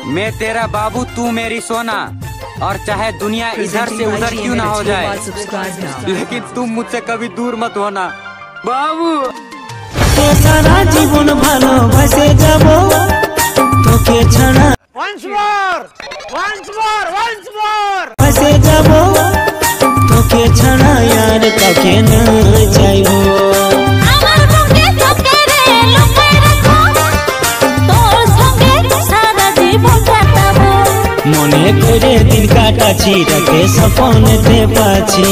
मैं तेरा बाबू, तू मेरी सोना, और चाहे दुनिया इधर से उधर क्यों ना हो जाए, लेकिन तुम मुझसे कभी दूर मत होना बाबू। सारा जीवन ভালোবাসে যাব তোকে ছাড়া once more ভাসে যাব তোকে ছাড়া আর কাকে না চাইবো। আমার বুকে তোকে রে লুকিয়ে রাখো, তোর সঙ্গে সারা জীবন কাটাবো। মনে করে দিন কাটাছি রাতে স্বপ্নতে পাচ্ছি।